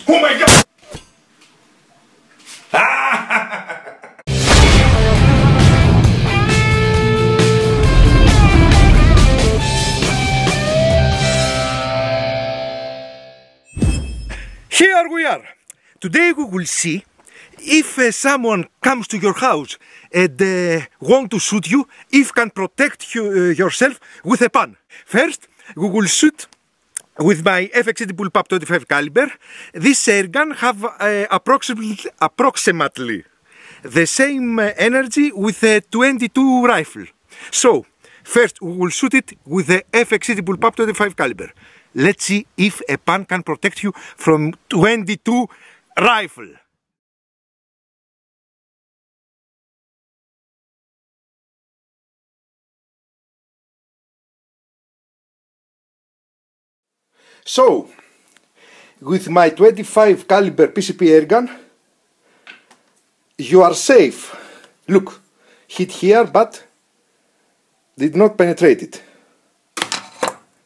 Oh my god! Here we are. Today we will see if someone comes to your house and want to shoot you, if can protect yourself with a pan. First, we will shoot with my FXD Bullpup 25 caliber. This airgun have approximately the same energy with a 22 rifle. So, first we will shoot it with the FXD Bullpup 25 caliber. Let's see if a pan can protect you from 22 rifle. So, with my 25 caliber PCP airgun, you are safe. Look, hit here, but did not penetrate it.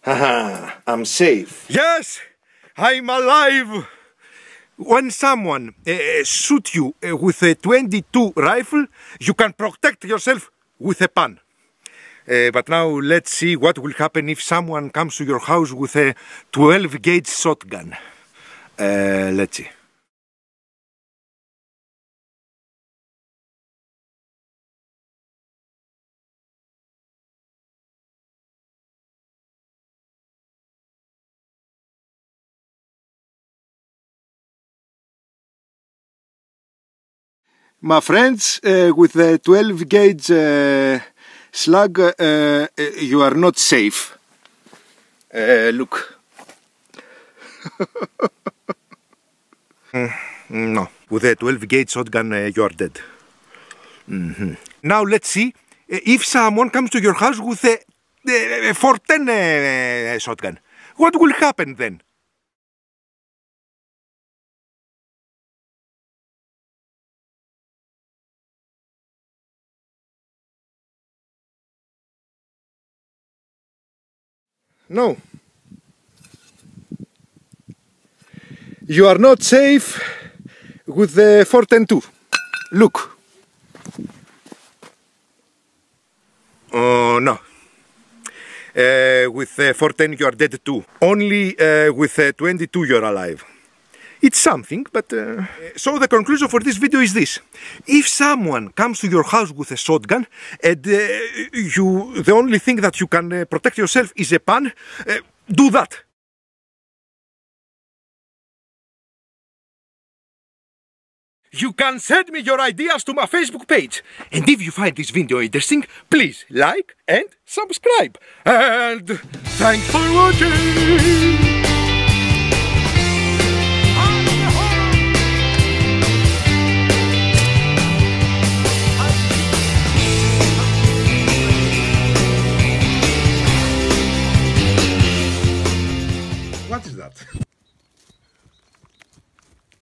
Haha, I'm safe. Yes, I'm alive. When someone shoots you with a 22 rifle, you can protect yourself with a pan. But now let's see what will happen if someone comes to your house with a 12 gauge shotgun. Let's see. My friends, with the 12 gauge slug, you are not safe. Look. No, with a 12 gauge shotgun, you are dead. Now let's see if someone comes to your house with a 410 shotgun. What will happen then? No. You are not safe with the 410-2. Look. Oh, no. With the 410 you are dead too. Only with 22 you are alive. It's something, but... So the conclusion for this video is this. If someone comes to your house with a shotgun and the only thing that you can protect yourself is a pan, do that. You can send me your ideas to my Facebook page. And if you find this video interesting, please like and subscribe. And thanks for watching. What is that?